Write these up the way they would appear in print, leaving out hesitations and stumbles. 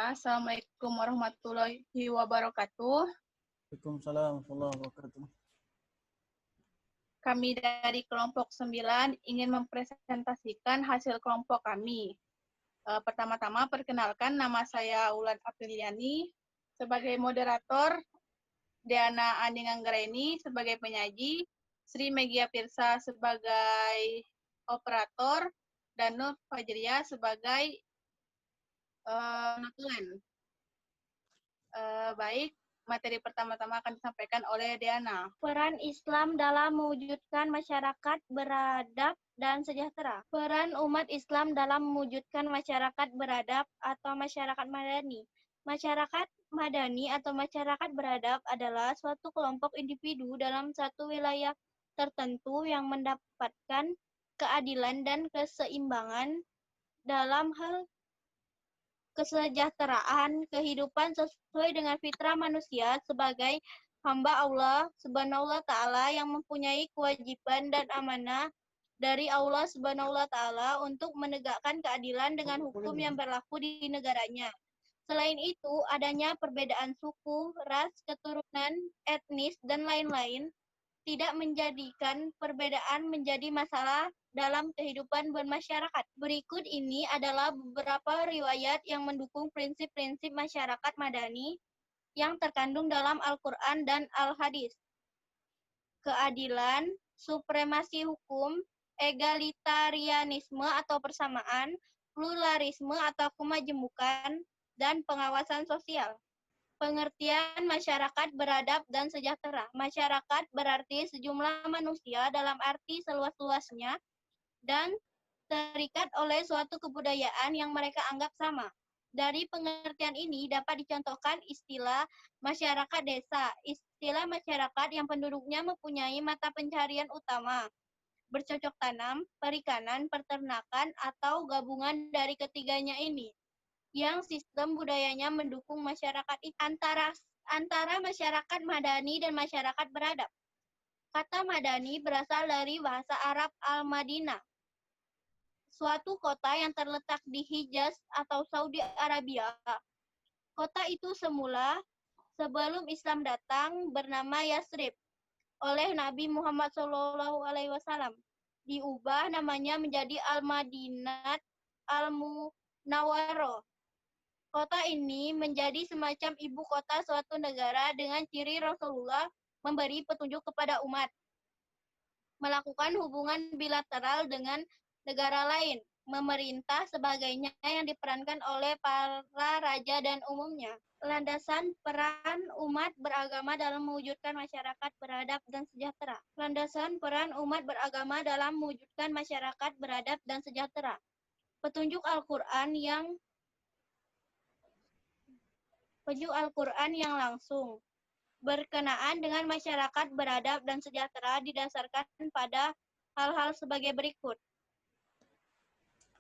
Assalamualaikum warahmatullahi wabarakatuh. Waalaikumsalam warahmatullahi wabarakatuh. Kami dari kelompok 9 ingin mempresentasikan hasil kelompok kami. Pertama-tama perkenalkan, nama saya Ulan Apriliani sebagai moderator, Diana Anding Anggraini sebagai penyaji, Sri Megia Pirsa sebagai operator, dan Nur Fajria sebagai notulen. Baik, materi pertama-tama akan disampaikan oleh Diana. Peran Islam dalam mewujudkan masyarakat beradab dan sejahtera. Peran umat Islam dalam mewujudkan masyarakat beradab atau masyarakat madani. Masyarakat madani atau masyarakat beradab adalah suatu kelompok individu dalam satu wilayah tertentu yang mendapatkan keadilan dan keseimbangan dalam hal kesejahteraan kehidupan sesuai dengan fitrah manusia sebagai hamba Allah Subhanahu wa taala yang mempunyai kewajiban dan amanah dari Allah Subhanahu wa taala untuk menegakkan keadilan dengan hukum yang berlaku di negaranya. Selain itu, adanya perbedaan suku, ras, keturunan, etnis, dan lain-lain tidak menjadikan perbedaan menjadi masalah dalam kehidupan bermasyarakat. Berikut ini adalah beberapa riwayat yang mendukung prinsip-prinsip masyarakat madani yang terkandung dalam Al-Quran dan Al-Hadis. Keadilan, supremasi hukum, egalitarianisme atau persamaan, pluralisme atau kemajemukan, dan pengawasan sosial. Pengertian masyarakat beradab dan sejahtera. Masyarakat berarti sejumlah manusia dalam arti seluas-luasnya dan terikat oleh suatu kebudayaan yang mereka anggap sama. Dari pengertian ini dapat dicontohkan istilah masyarakat desa, istilah masyarakat yang penduduknya mempunyai mata pencarian utama, bercocok tanam, perikanan, peternakan, atau gabungan dari ketiganya ini, yang sistem budayanya mendukung masyarakat antara masyarakat madani dan masyarakat beradab. Kata madani berasal dari bahasa Arab al-Madinah, suatu kota yang terletak di Hijaz atau Saudi Arabia. Kota itu semula sebelum Islam datang bernama Yasrib oleh Nabi Muhammad SAW. Diubah namanya menjadi Al-Madinat Al-Munawwaroh. Kota ini menjadi semacam ibu kota suatu negara dengan ciri Rasulullah memberi petunjuk kepada umat, melakukan hubungan bilateral dengan negara lain, memerintah sebagainya yang diperankan oleh para raja dan umumnya. Landasan peran umat beragama dalam mewujudkan masyarakat beradab dan sejahtera. Landasan peran umat beragama dalam mewujudkan masyarakat beradab dan sejahtera. Petunjuk Al-Quran yang langsung berkenaan dengan masyarakat beradab dan sejahtera didasarkan pada hal-hal sebagai berikut.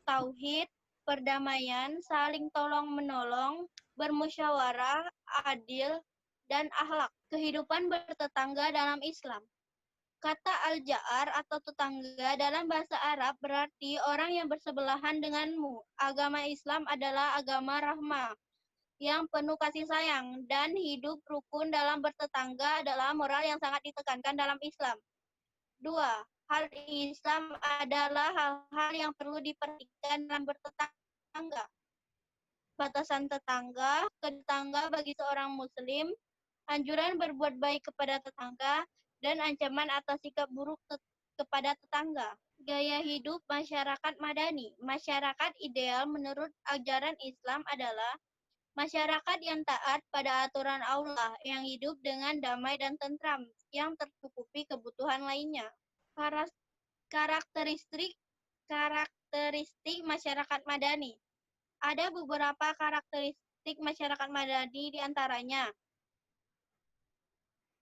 Tauhid, perdamaian, saling tolong-menolong, bermusyawarah, adil, dan akhlak. Kehidupan bertetangga dalam Islam. Kata al-jaar atau tetangga dalam bahasa Arab berarti orang yang bersebelahan denganmu. Agama Islam adalah agama rahmah yang penuh kasih sayang, dan hidup rukun dalam bertetangga adalah moral yang sangat ditekankan dalam Islam. 2. Hal Islam adalah hal-hal yang perlu diperhatikan dalam bertetangga. Batasan tetangga, ke tetangga bagi seorang muslim, anjuran berbuat baik kepada tetangga, dan ancaman atas sikap buruk kepada tetangga. Gaya hidup masyarakat madani. Masyarakat ideal menurut ajaran Islam adalah masyarakat yang taat pada aturan Allah, yang hidup dengan damai dan tentram, yang tercukupi kebutuhan lainnya. Karakteristik masyarakat madani. Ada beberapa karakteristik masyarakat madani diantaranya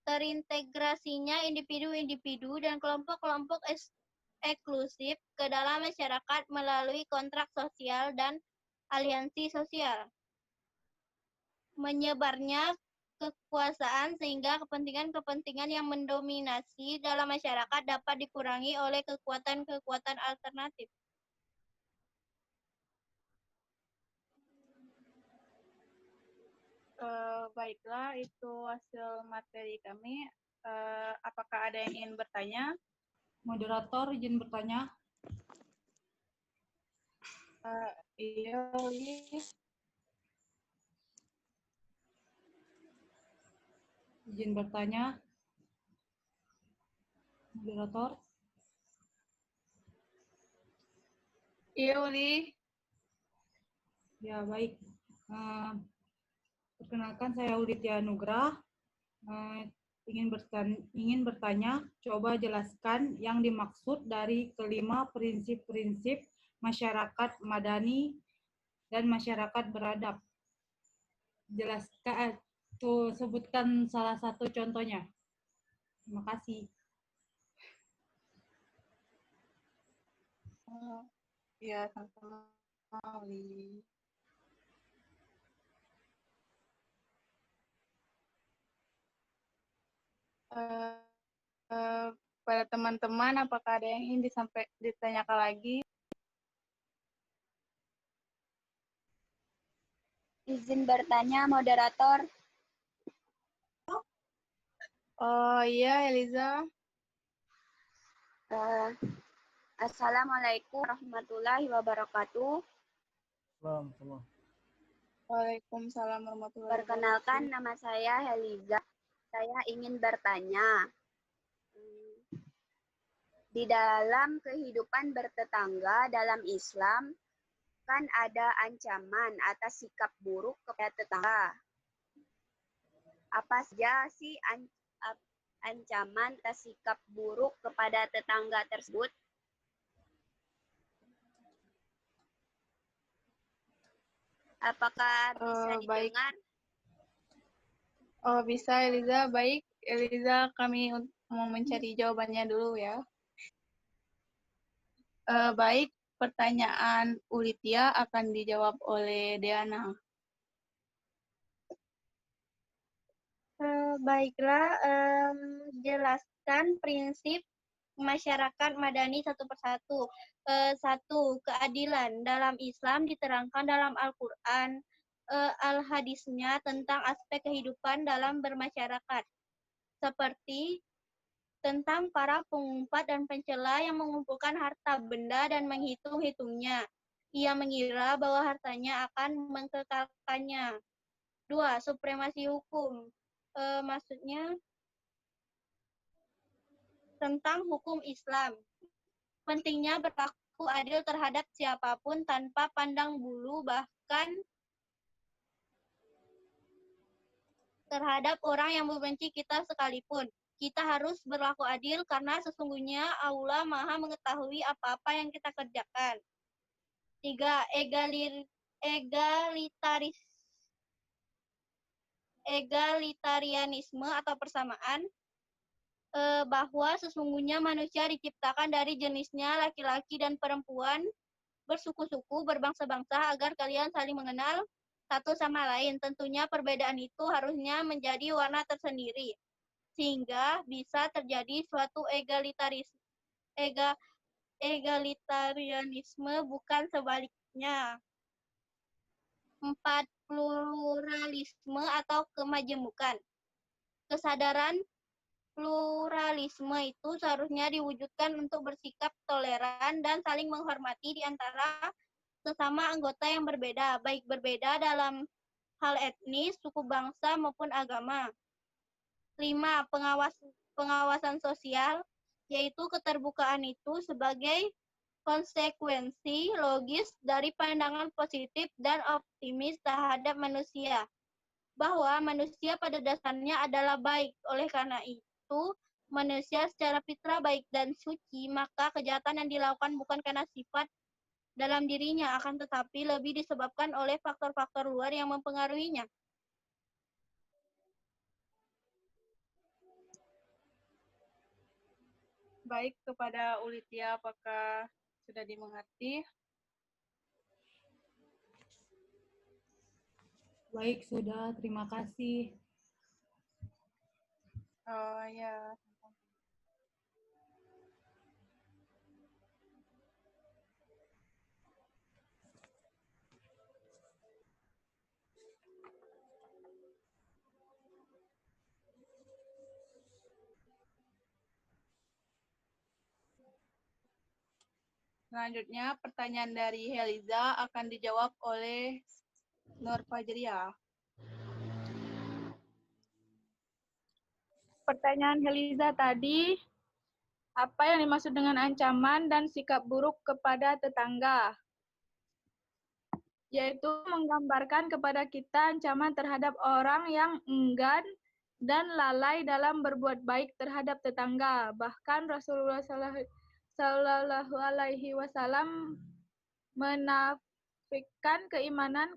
terintegrasinya individu-individu dan kelompok-kelompok eksklusif ke dalam masyarakat melalui kontrak sosial dan aliansi sosial. Menyebarnya kekuasaan sehingga kepentingan-kepentingan yang mendominasi dalam masyarakat dapat dikurangi oleh kekuatan-kekuatan alternatif. Baiklah, itu hasil materi kami. Apakah ada yang ingin bertanya? Moderator izin bertanya. Iya, Li. Izin bertanya. Moderator. Iya, Li. Ya, baik. Perkenalkan saya Ulitya Nugrah. Ingin bertanya, coba jelaskan yang dimaksud dari kelima prinsip-prinsip masyarakat madani dan masyarakat beradab. Jelaskan, sebutkan salah satu contohnya. Terima kasih. Ya, sama-sama, Li. Pada teman-teman, apakah ada yang ingin ditanyakan lagi? Izin bertanya, moderator. Oh iya, Eliza. Assalamualaikum warahmatullahi wabarakatuh. Salam. Waalaikumsalam warahmatullahi wabarakatuh. Perkenalkan, nama saya Heliza. Saya ingin bertanya, di dalam kehidupan bertetangga dalam Islam, kan ada ancaman atas sikap buruk kepada tetangga. Apa saja sih ancaman atas sikap buruk kepada tetangga tersebut? Apakah bisa Baik. didengar? Oh, bisa, Eliza. Baik, Eliza, kami mau mencari jawabannya dulu ya. Baik, pertanyaan Ulitia akan dijawab oleh Deana. Baiklah, jelaskan prinsip masyarakat madani satu persatu. Satu, keadilan. Dalam Islam diterangkan dalam Al-Quran, al-hadisnya tentang aspek kehidupan dalam bermasyarakat. Seperti tentang para pengumpat dan pencela yang mengumpulkan harta benda dan menghitung-hitungnya. Ia mengira bahwa hartanya akan mengekalkannya. Dua, supremasi hukum. Maksudnya tentang hukum Islam. Pentingnya berlaku adil terhadap siapapun tanpa pandang bulu, bahkan terhadap orang yang membenci kita sekalipun. Kita harus berlaku adil karena sesungguhnya Allah Maha mengetahui apa-apa yang kita kerjakan. Tiga, egalitarianisme atau persamaan, bahwa sesungguhnya manusia diciptakan dari jenisnya laki-laki dan perempuan, bersuku-suku, berbangsa-bangsa, agar kalian saling mengenal satu sama lain. Tentunya perbedaan itu harusnya menjadi warna tersendiri, sehingga bisa terjadi suatu egalitarianisme, bukan sebaliknya. 4. Pluralisme atau kemajemukan. Kesadaran pluralisme itu seharusnya diwujudkan untuk bersikap toleran dan saling menghormati di antara sesama anggota yang berbeda, baik berbeda dalam hal etnis, suku bangsa, maupun agama. 5. Pengawasan sosial, yaitu keterbukaan itu sebagai konsekuensi logis dari pandangan positif dan optimis terhadap manusia, bahwa manusia pada dasarnya adalah baik. Oleh karena itu, manusia secara fitrah baik dan suci, maka kejahatan yang dilakukan bukan karena sifat dalam dirinya, akan tetapi lebih disebabkan oleh faktor-faktor luar yang mempengaruhinya. Baik, kepada Ulitia, apakah sudah dimengerti? Baik, sudah. Terima kasih. Oh ya. Selanjutnya, pertanyaan dari Heliza akan dijawab oleh Nur Fajriah. Pertanyaan Heliza tadi, apa yang dimaksud dengan ancaman dan sikap buruk kepada tetangga? Yaitu menggambarkan kepada kita ancaman terhadap orang yang enggan dan lalai dalam berbuat baik terhadap tetangga. Bahkan Rasulullah Shallallahu Alaihi Wasallam menafikan keimanan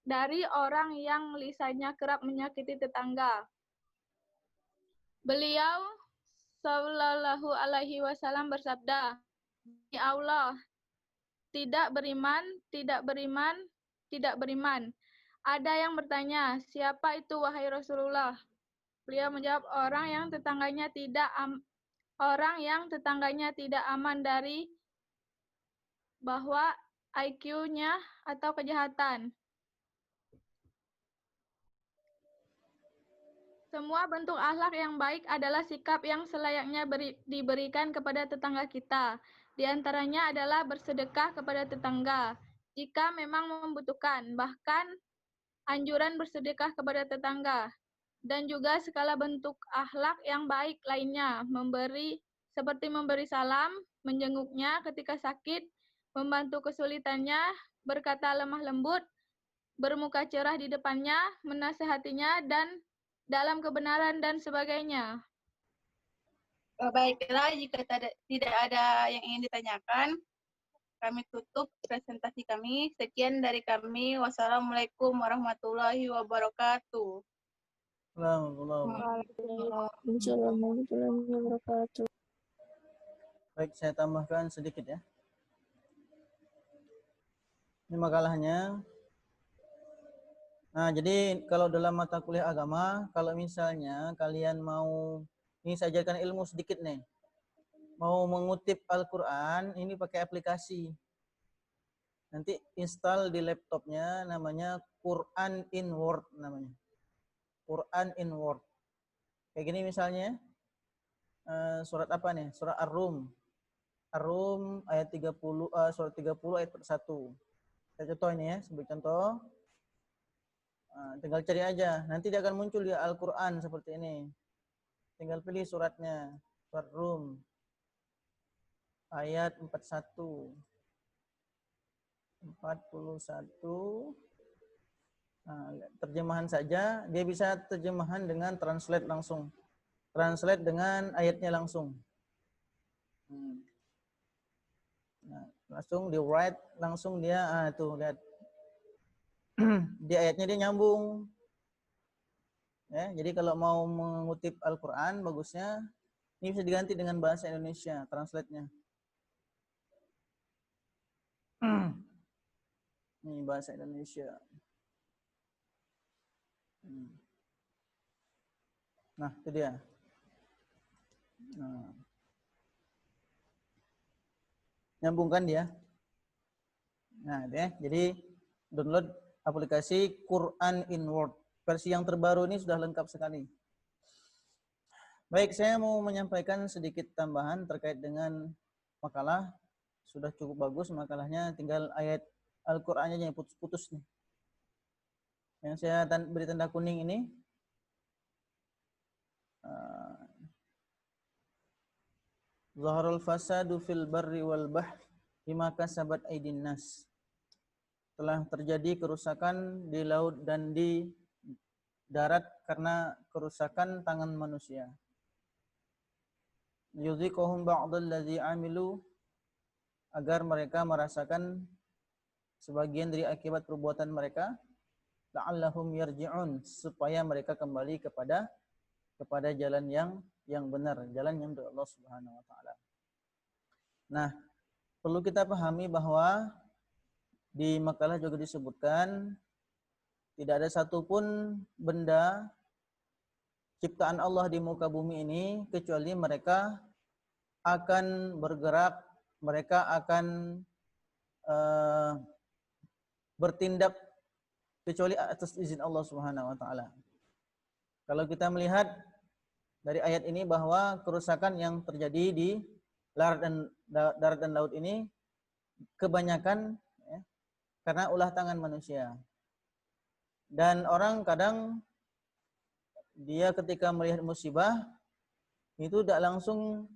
dari orang yang lisannya kerap menyakiti tetangga. Beliau Shallallahu Alaihi Wasallam bersabda, "Demi Allah, tidak beriman, tidak beriman, tidak beriman." Ada yang bertanya, siapa itu wahai Rasulullah? Beliau menjawab, orang yang tetangganya tidak aman dari bahwa IQ-nya atau kejahatan. Semua bentuk akhlak yang baik adalah sikap yang selayaknya diberikan kepada tetangga kita. Di antaranya adalah bersedekah kepada tetangga jika memang membutuhkan, bahkan anjuran bersedekah kepada tetangga. Dan juga segala bentuk akhlak yang baik lainnya, seperti memberi salam, menjenguknya ketika sakit, membantu kesulitannya, berkata lemah lembut, bermuka cerah di depannya, menasehatinya, dan dalam kebenaran dan sebagainya. Baiklah, jika tidak ada yang ingin ditanyakan, kami tutup presentasi kami. Sekian dari kami. Wassalamualaikum warahmatullahi wabarakatuh. Waalaikumsalam warahmatullahi wabarakatuh. Baik, saya tambahkan sedikit ya. Ini makalahnya. Nah, jadi kalau dalam mata kuliah agama, kalau misalnya kalian mau, ini saya ajarkan ilmu sedikit nih. Mau mengutip Al-Quran, ini pakai aplikasi. Nanti install di laptopnya, namanya Quran in Word namanya. Quran in Word. Kayak gini misalnya, surat apa nih? Surat Ar-Rum. Ar-Rum ayat 30, surat 30 ayat 1. Saya contoh ini ya, sebagai contoh. Tinggal cari aja, nanti dia akan muncul di Al-Quran seperti ini. Tinggal pilih suratnya, surat Rum ayat 41. Nah, terjemahan saja, dia bisa terjemahan dengan translate langsung. Translate dengan ayatnya langsung. Nah, langsung di write, langsung dia, tuh lihat. Di ayatnya dia nyambung. Ya, jadi kalau mau mengutip Al-Quran, bagusnya ini bisa diganti dengan bahasa Indonesia, translate-nya. Ini bahasa Indonesia. Nah, itu dia. Nah. Nyambungkan dia. Nah, ya. Jadi download aplikasi Quran in Word. Versi yang terbaru ini sudah lengkap sekali. Baik, saya mau menyampaikan sedikit tambahan terkait dengan makalah. Sudah cukup bagus makalahnya, tinggal ayat Al-Qur'annya yang putus-putus nih. Yang saya beri tanda kuning ini Zaharul fasadu fil barri wal bahr bima kasabat aydin nas. Telah terjadi kerusakan di laut dan di darat karena kerusakan tangan manusia. Yudhiquhum ba'dalladzi amilu, agar mereka merasakan sebagian dari akibat perbuatan mereka, la'allahum yarji'un, supaya mereka kembali kepada jalan yang benar, jalan yang dari Allah Subhanahu wa taala. Nah, perlu kita pahami bahwa di makalah juga disebutkan tidak ada satupun benda ciptaan Allah di muka bumi ini kecuali mereka akan bergerak, mereka akan bertindak kecuali atas izin Allah Subhanahu wa taala. Kalau kita melihat dari ayat ini bahwa kerusakan yang terjadi di darat dan laut ini kebanyakan ya, karena ulah tangan manusia. Dan orang kadang dia ketika melihat musibah itu tidak langsung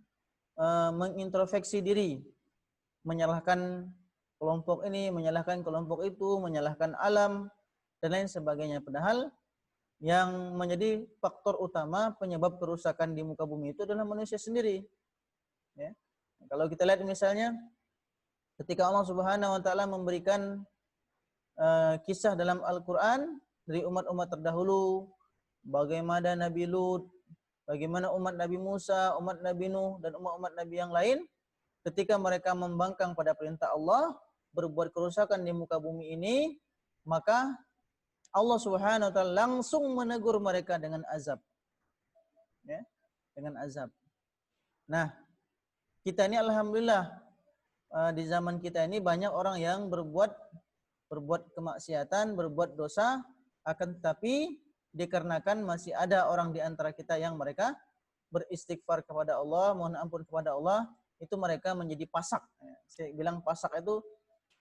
mengintrospeksi diri, menyalahkan kelompok ini, menyalahkan kelompok itu, menyalahkan alam dan lain sebagainya. Padahal yang menjadi faktor utama penyebab kerusakan di muka bumi itu adalah manusia sendiri. Ya. Kalau kita lihat misalnya ketika Allah Subhanahu wa taala memberikan kisah dalam Al-Qur'an dari umat-umat terdahulu, bagaimana Nabi Lut, bagaimana umat Nabi Musa, umat Nabi Nuh dan umat-umat Nabi yang lain ketika mereka membangkang pada perintah Allah, berbuat kerusakan di muka bumi ini, maka Allah Subhanahu wa taala langsung menegur mereka dengan azab. Ya, dengan azab. Nah, kita ini alhamdulillah di zaman kita ini banyak orang yang berbuat kemaksiatan, berbuat dosa, akan tetapi dikarenakan masih ada orang di antara kita yang mereka beristighfar kepada Allah, mohon ampun kepada Allah, itu mereka menjadi pasak. Saya bilang pasak itu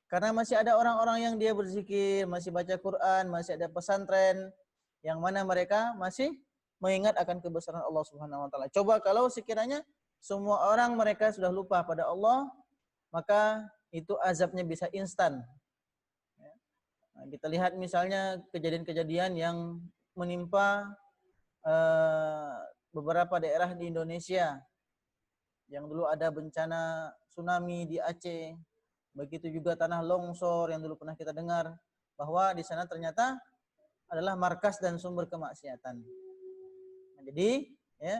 karena masih ada orang-orang yang dia berzikir, masih baca Quran, masih ada pesantren, yang mana mereka masih mengingat akan kebesaran Allah Subhanahu wa taala. Coba kalau sekiranya semua orang mereka sudah lupa pada Allah, maka itu azabnya bisa instan. Nah, kita lihat misalnya kejadian-kejadian yang menimpa beberapa daerah di Indonesia. Yang dulu ada bencana tsunami di Aceh, begitu juga tanah longsor yang dulu pernah kita dengar, bahwa di sana ternyata adalah markas dan sumber kemaksiatan. Nah, jadi ya,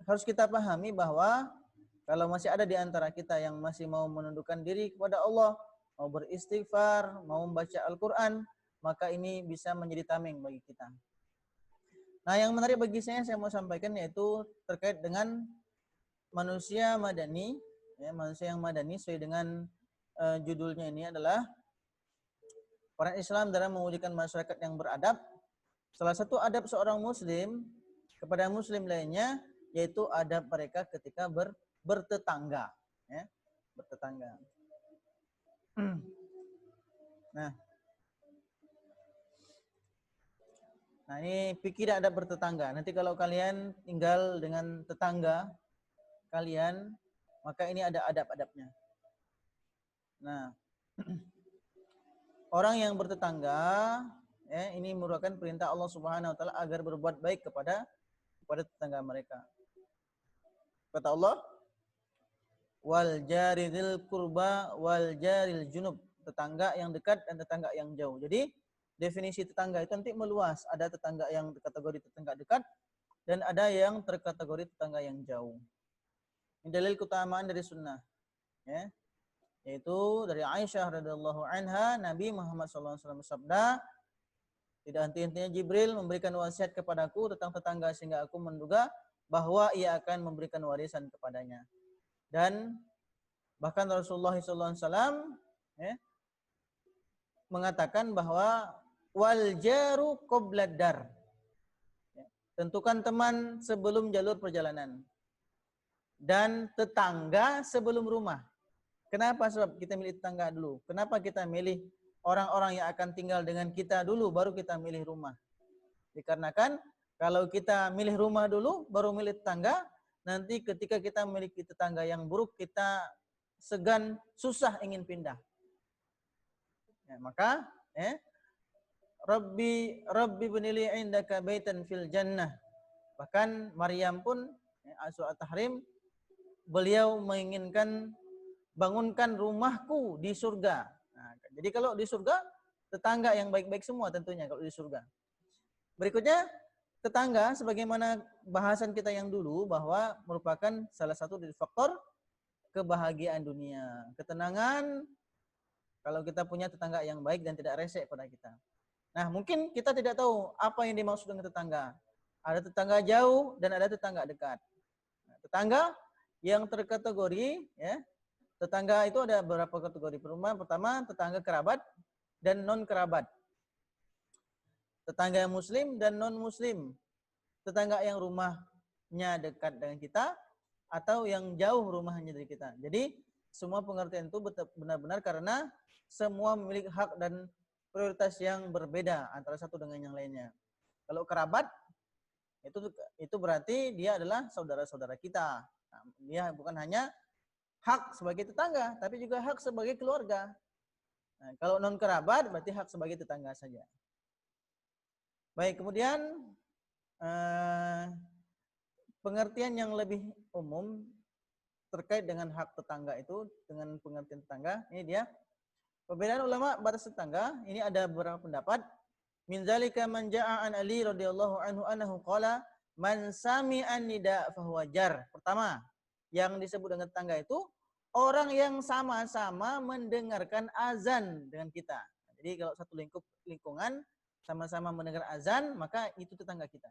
harus kita pahami bahwa kalau masih ada di antara kita yang masih mau menundukkan diri kepada Allah, mau beristighfar, mau membaca Al-Quran, maka ini bisa menjadi tameng bagi kita. Nah, yang menarik bagi saya mau sampaikan yaitu terkait dengan manusia madani. Ya, manusia yang madani sesuai dengan judulnya ini adalah orang Islam dalam mewujudkan masyarakat yang beradab. Salah satu adab seorang muslim kepada muslim lainnya yaitu adab mereka ketika bertetangga, ya, bertetangga. Nah, ini pikir adab bertetangga. Nanti kalau kalian tinggal dengan tetangga kalian, maka ini ada adab-adabnya. Nah, orang yang bertetangga, ya, ini merupakan perintah Allah Subhanahu wa taala agar berbuat baik kepada tetangga mereka. Kata Allah, wal jaril qurba wal jaril junub, tetangga yang dekat dan tetangga yang jauh. Jadi definisi tetangga itu nanti meluas. Ada tetangga yang kategori tetangga dekat dan ada yang terkategori tetangga yang jauh. Ini dalil keutamaan dari sunnah, ya, yaitu dari Aisyah radhiyallahu anha, Nabi Muhammad SAW bersabda, tidak henti-hentinya Jibril memberikan wasiat kepadaku tentang tetangga sehingga aku menduga bahwa ia akan memberikan warisan kepadanya. Dan bahkan Rasulullah SAW mengatakan bahwa wal jaru qoblad dar, tentukan teman sebelum jalur perjalanan, dan tetangga sebelum rumah. Kenapa? Sebab kita milih tetangga dulu. Kenapa kita milih orang-orang yang akan tinggal dengan kita dulu, baru kita milih rumah? Dikarenakan kalau kita milih rumah dulu, baru milih tetangga, nanti ketika kita memiliki tetangga yang buruk, kita segan, susah ingin pindah. Ya, maka Rabbi bunili indaka baitan fil jannah. Bahkan Maryam pun Surah At-Tahrim, beliau menginginkan bangunkan rumahku di surga. Nah, jadi kalau di surga tetangga yang baik-baik semua tentunya kalau di surga. Berikutnya tetangga sebagaimana bahasan kita yang dulu bahwa merupakan salah satu dari faktor kebahagiaan dunia, ketenangan kalau kita punya tetangga yang baik dan tidak rese pada kita. Nah, mungkin kita tidak tahu apa yang dimaksud dengan tetangga. Ada tetangga jauh dan ada tetangga dekat. Nah, tetangga yang terkategori, ya, tetangga itu ada beberapa kategori. Pertama, tetangga kerabat dan non kerabat. Tetangga yang muslim dan non muslim. Tetangga yang rumahnya dekat dengan kita atau yang jauh rumahnya dari kita. Jadi semua pengertian itu benar-benar karena semua memiliki hak dan prioritas yang berbeda antara satu dengan yang lainnya. Kalau kerabat itu berarti dia adalah saudara-saudara kita. Nah, dia bukan hanya hak sebagai tetangga, tapi juga hak sebagai keluarga. Nah, kalau non kerabat berarti hak sebagai tetangga saja. Baik, kemudian pengertian yang lebih umum terkait dengan hak tetangga itu dengan pengertian tetangga. Ini dia perbedaan ulama batas tetangga. Ini ada beberapa pendapat. Min zalika man ja'a an Ali radhiyallahu anhu annahu qala man sami'an nida fahuwa jar. Pertama, yang disebut dengan tetangga itu orang yang sama-sama mendengarkan azan dengan kita. Jadi kalau satu lingkungan sama-sama mendengar azan, maka itu tetangga kita.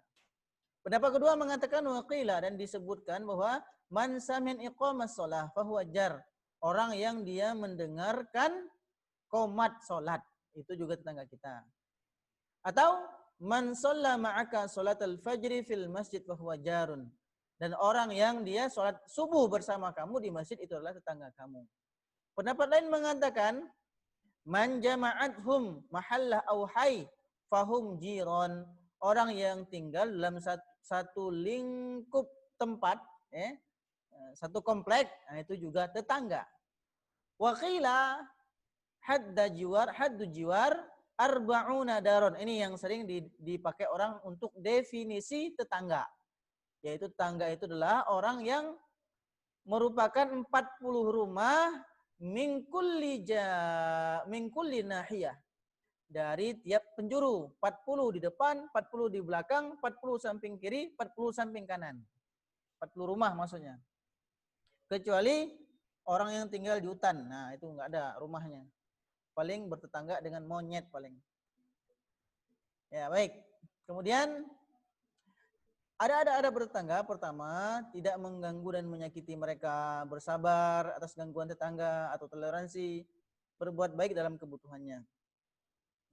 Pendapat kedua mengatakan waqila dan disebutkan bahwa man sami'an iqamas shalah fahuwa jar. Orang yang dia mendengarkan qomat salat, itu juga tetangga kita. Atau man shalla ma'aka sholatal fajri fil masjid fahuwa jarun. Dan orang yang dia sholat subuh bersama kamu di masjid itu adalah tetangga kamu. Pendapat lain mengatakan man jama'athum mahallah aw hay fahum jiron. Orang yang tinggal dalam satu lingkup tempat, satu komplek, nah itu juga tetangga. Waqila haddu jiwar arba'una daron. Ini yang sering dipakai orang untuk definisi tetangga. Yaitu tetangga itu adalah orang yang merupakan 40 rumah min kulli nahiyah. Dari tiap penjuru. 40 di depan, 40 di belakang, 40 samping kiri, 40 samping kanan. 40 rumah maksudnya. Kecuali orang yang tinggal di hutan. Nah, itu enggak ada rumahnya. Paling bertetangga dengan monyet paling. Ya, baik. Kemudian ada bertetangga. Pertama, tidak mengganggu dan menyakiti mereka, bersabar atas gangguan tetangga atau toleransi, berbuat baik dalam kebutuhannya.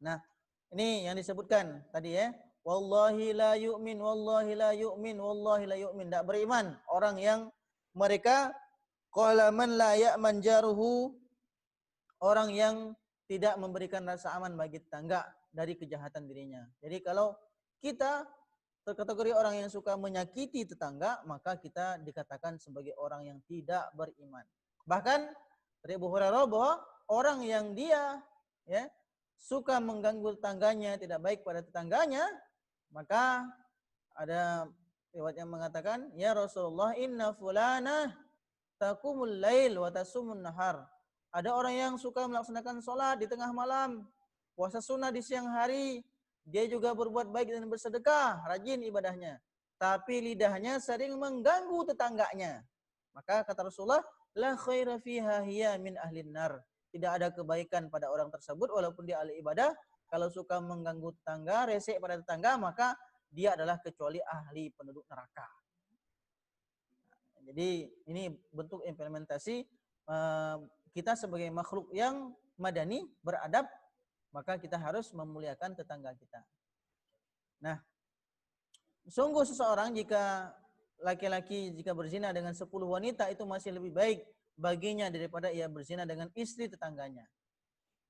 Nah, ini yang disebutkan tadi ya. Wallahi la yu'min, wallahi la yu'min, wallahi la yu'min. Tidak beriman. Orang yang mereka qala man la ya'man jaruhu, orang yang tidak memberikan rasa aman bagi tetangga dari kejahatan dirinya. Jadi kalau kita terkategori orang yang suka menyakiti tetangga, maka kita dikatakan sebagai orang yang tidak beriman. Bahkan dari Abu Hurairah bahwa orang yang dia suka mengganggu tetangganya, tidak baik pada tetangganya, maka ada riwayat yang mengatakan, ya Rasulullah inna fulana taqumul lail wa tasumun nahar. Ada orang yang suka melaksanakan sholat di tengah malam, puasa sunnah di siang hari, dia juga berbuat baik dan bersedekah, rajin ibadahnya. Tapi lidahnya sering mengganggu tetangganya. Maka kata Rasulullah, la khaira fiha hiya min ahlin nar. Tidak ada kebaikan pada orang tersebut walaupun dia ahli ibadah. Kalau suka mengganggu tetangga, resek pada tetangga, maka dia adalah kecuali ahli penduduk neraka. Jadi ini bentuk implementasi kita sebagai makhluk yang madani, beradab, maka kita harus memuliakan tetangga kita. Nah, sungguh seseorang jika laki-laki jika berzina dengan 10 wanita itu masih lebih baik baginya daripada ia berzina dengan istri tetangganya.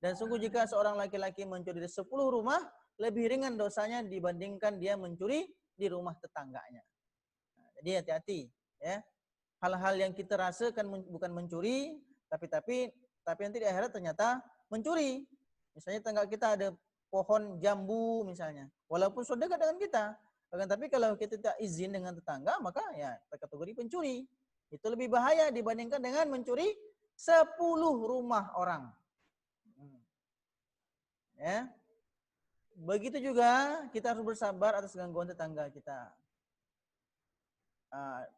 Dan sungguh jika seorang laki-laki mencuri di 10 rumah, lebih ringan dosanya dibandingkan dia mencuri di rumah tetangganya. Nah, jadi hati-hati ya. Hal-hal yang kita rasakan bukan mencuri, tapi nanti di akhirat ternyata mencuri. Misalnya tetangga kita ada pohon jambu misalnya, walaupun sudah dekat dengan kita, tapi kalau kita tidak izin dengan tetangga, maka ya terkategori pencuri. Itu lebih bahaya dibandingkan dengan mencuri 10 rumah orang. Ya. Begitu juga kita harus bersabar atas gangguan tetangga kita.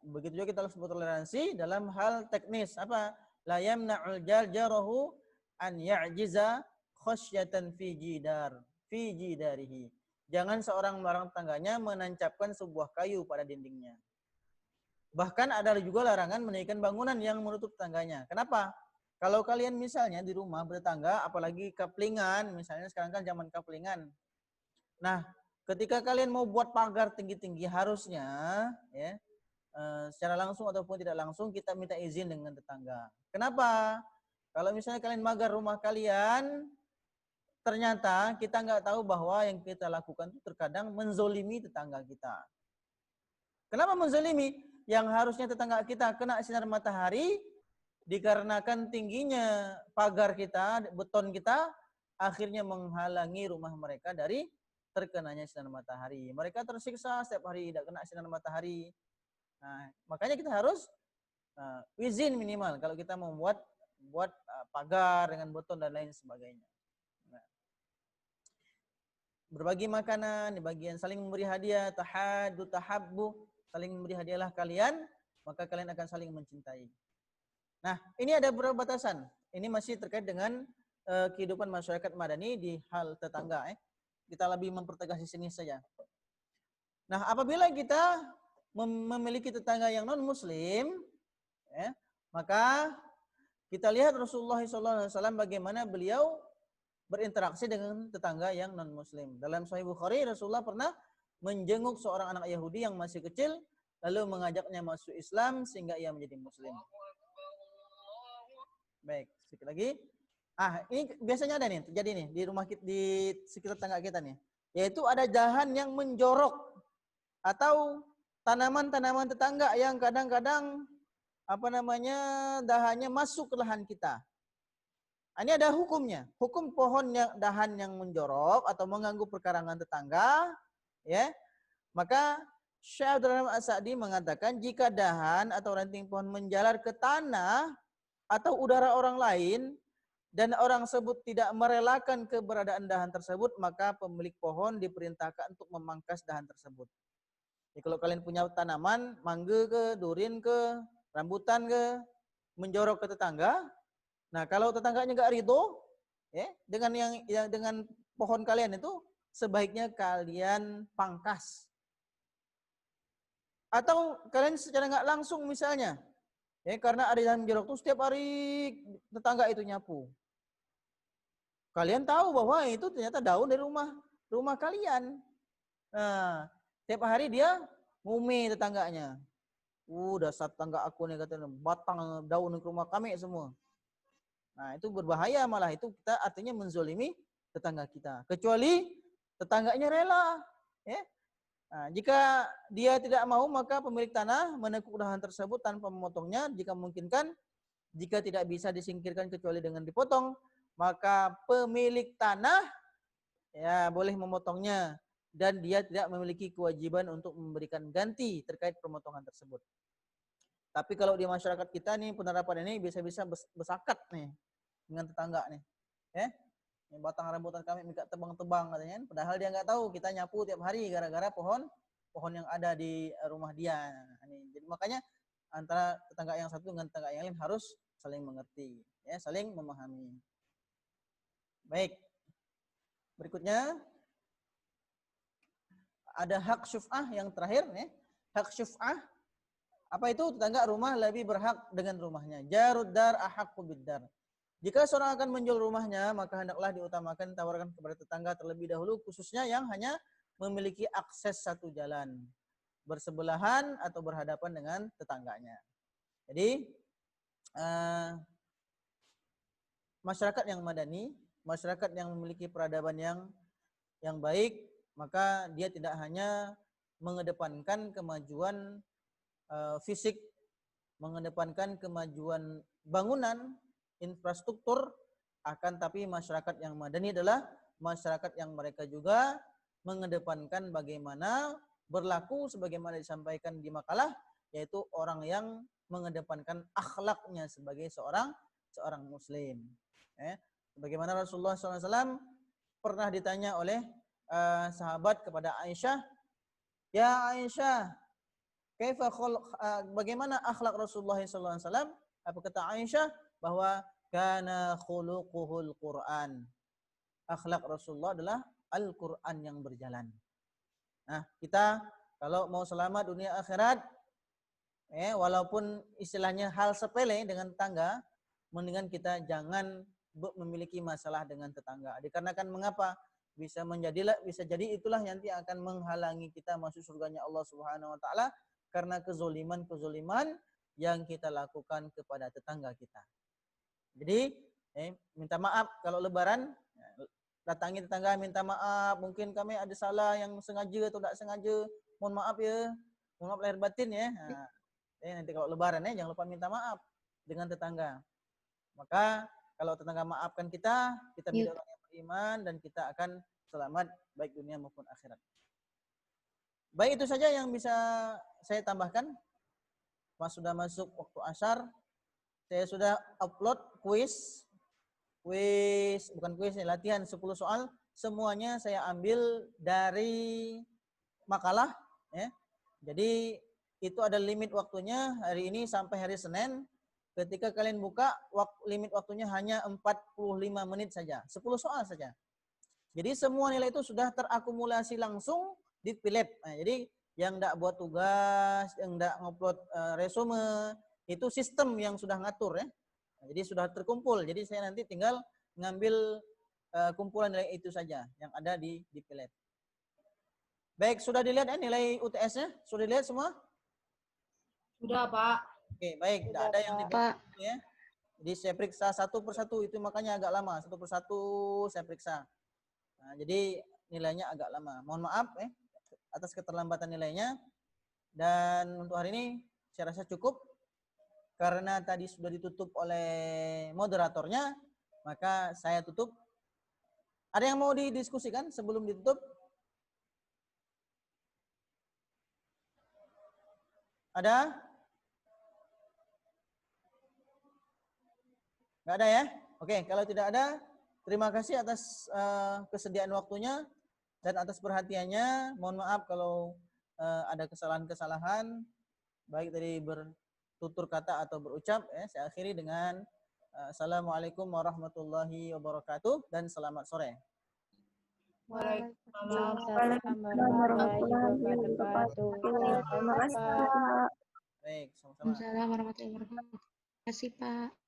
Begitu juga kita harus bertoleransi dalam hal teknis. Apa? La yamna'ul jarahu an ya'jiza khasyatan fi jidarihi. Jangan seorang melarang tetangganya menancapkan sebuah kayu pada dindingnya. Bahkan ada juga larangan mendirikan bangunan yang menutup tetangganya. Kenapa? Kalau kalian misalnya di rumah bertetangga, apalagi kaplingan, misalnya sekarang kan zaman kaplingan. Nah, ketika kalian mau buat pagar tinggi-tinggi harusnya ya secara langsung ataupun tidak langsung kita minta izin dengan tetangga. Kenapa? Kalau misalnya kalian magar rumah kalian, ternyata kita nggak tahu bahwa yang kita lakukan itu terkadang menzolimi tetangga kita. Kenapa menzolimi? Yang harusnya tetangga kita kena sinar matahari, dikarenakan tingginya pagar kita, beton kita, akhirnya menghalangi rumah mereka dari terkenanya sinar matahari. Mereka tersiksa setiap hari tidak kena sinar matahari. Nah, makanya kita harus izin minimal kalau kita membuat pagar dengan beton dan lain sebagainya. Nah, berbagi makanan, di bagian saling memberi hadiah, tahaddu tahabbu, saling memberi hadiahlah kalian, maka kalian akan saling mencintai. Nah, ini ada beberapa batasan. Ini masih terkait dengan kehidupan masyarakat Madani di hal tetangga. Kita lebih mempertegas di sini saja. Nah, apabila kita memiliki tetangga yang non-Muslim, maka kita lihat Rasulullah SAW bagaimana beliau berinteraksi dengan tetangga yang non-Muslim. Dalam Sahih Bukhari, Rasulullah pernah menjenguk seorang anak Yahudi yang masih kecil, lalu mengajaknya masuk Islam sehingga ia menjadi Muslim. Baik, sedikit lagi. Ini biasanya ada nih, terjadi nih di rumah kita, di sekitar tetangga kita nih. Yaitu ada dahan yang menjorok atau tanaman-tanaman tetangga yang kadang-kadang dahannya masuk ke lahan kita. Ini ada hukumnya. Hukum pohon yang dahan yang menjorok atau mengganggu perkarangan tetangga, ya. Maka Syekh Abdul Rahman As-Sa'di mengatakan jika dahan atau ranting pohon menjalar ke tanah atau udara orang lain dan orang tersebut tidak merelakan keberadaan dahan tersebut, maka pemilik pohon diperintahkan untuk memangkas dahan tersebut. Jadi kalau kalian punya tanaman, mangga ke, durin ke, rambutan ke, menjorok ke tetangga, nah kalau tetangganya nggak ridho, dengan pohon kalian itu, sebaiknya kalian pangkas. Atau kalian secara nggak langsung misalnya, karena ada dahan menjorok itu setiap hari tetangga itu nyapu. Kalian tahu bahwa itu ternyata daun dari rumah kalian. Nah, setiap hari dia ngumi tetangganya. Dasar tetangga aku nih katanya batang daun ke rumah kami semua. Nah, itu berbahaya, malah itu kita artinya menzolimi tetangga kita. Kecuali tetangganya rela, Nah, jika dia tidak mau, maka pemilik tanah menekuk dahan tersebut tanpa memotongnya jika memungkinkan. Jika tidak bisa disingkirkan kecuali dengan dipotong, maka pemilik tanah boleh memotongnya dan dia tidak memiliki kewajiban untuk memberikan ganti terkait pemotongan tersebut. Tapi kalau di masyarakat kita nih penerapan ini bisa-bisa besakat nih dengan tetangga nih. Yang batang rambutan kami minta tebang-tebang katanya, padahal dia nggak tahu kita nyapu tiap hari gara-gara pohon yang ada di rumah dia. Jadi makanya antara tetangga yang satu dengan tetangga yang lain harus saling mengerti, saling memahami. Baik. Berikutnya ada hak syuf'ah yang terakhir, Hak syuf'ah, apa itu? Tetangga rumah lebih berhak dengan rumahnya. Jarud dar ahaqqu biddar. Jika seorang akan menjual rumahnya, maka hendaklah diutamakan tawarkan kepada tetangga terlebih dahulu, khususnya yang hanya memiliki akses satu jalan, bersebelahan atau berhadapan dengan tetangganya. Jadi masyarakat yang madani, masyarakat yang memiliki peradaban yang baik, maka dia tidak hanya mengedepankan kemajuan fisik, mengedepankan kemajuan bangunan, infrastruktur, akan tapi masyarakat yang madani adalah masyarakat yang mereka juga mengedepankan bagaimana berlaku sebagaimana disampaikan di makalah, yaitu orang yang mengedepankan akhlaknya sebagai seorang muslim. Bagaimana Rasulullah SAW pernah ditanya oleh sahabat kepada Aisyah, ya Aisyah, bagaimana akhlak Rasulullah SAW? Apa kata Aisyah? Bahwa kana khuluquhul Quran. Akhlak Rasulullah adalah Al-Quran yang berjalan. Nah, kita kalau mau selamat dunia akhirat, walaupun istilahnya hal sepele dengan tetangga, mendingan kita jangan memiliki masalah dengan tetangga. Dikarenakan mengapa? Bisa jadi itulah nanti akan menghalangi kita masuk surganya Allah Subhanahu wa taala, karena kezoliman-kezoliman yang kita lakukan kepada tetangga kita. Jadi minta maaf kalau lebaran, datangi tetangga minta maaf, mungkin kami ada salah yang sengaja atau tidak sengaja, mohon maaf ya, mohon maaf lahir batin ya. Nah, nanti kalau lebaran jangan lupa minta maaf dengan tetangga. Maka kalau tetangga maafkan kita menjadi orang yang beriman dan kita akan selamat baik dunia maupun akhirat. Baik, itu saja yang bisa saya tambahkan. Sudah masuk waktu asar. Saya sudah upload latihan 10 soal. Semuanya saya ambil dari makalah. Ya. Jadi itu ada limit waktunya hari ini sampai hari Senin. Ketika kalian buka, limit waktunya hanya 45 menit saja. 10 soal saja. Jadi semua nilai itu sudah terakumulasi langsung di Philip. Nah, jadi yang tidak buat tugas, yang tidak ngupload resume, itu sistem yang sudah ngatur ya. Nah, jadi sudah terkumpul. Jadi saya nanti tinggal ngambil kumpulan nilai itu saja yang ada di Philip. Baik, sudah dilihat nilai UTS-nya? Sudah dilihat semua? Sudah, Pak. Oke, baik. Tidak ada yang dibuat ya. Jadi saya periksa satu persatu, itu makanya agak lama. Satu persatu saya periksa. Nah, jadi nilainya agak lama. Mohon maaf atas keterlambatan nilainya. Dan untuk hari ini saya rasa cukup. Karena tadi sudah ditutup oleh moderatornya, maka saya tutup. Ada yang mau didiskusikan sebelum ditutup? Ada? Nggak ada ya? Oke, kalau tidak ada, terima kasih atas kesediaan waktunya dan atas perhatiannya. Mohon maaf kalau ada kesalahan-kesalahan, baik dari bertutur kata atau berucap. Saya akhiri dengan Assalamualaikum warahmatullahi wabarakatuh dan selamat sore. Waalaikumsalam warahmatullahi wabarakatuh. Terima kasih, Pak. Baik, sama-sama. Waalaikumsalam warahmatullahi wabarakatuh. Terima kasih, Pak.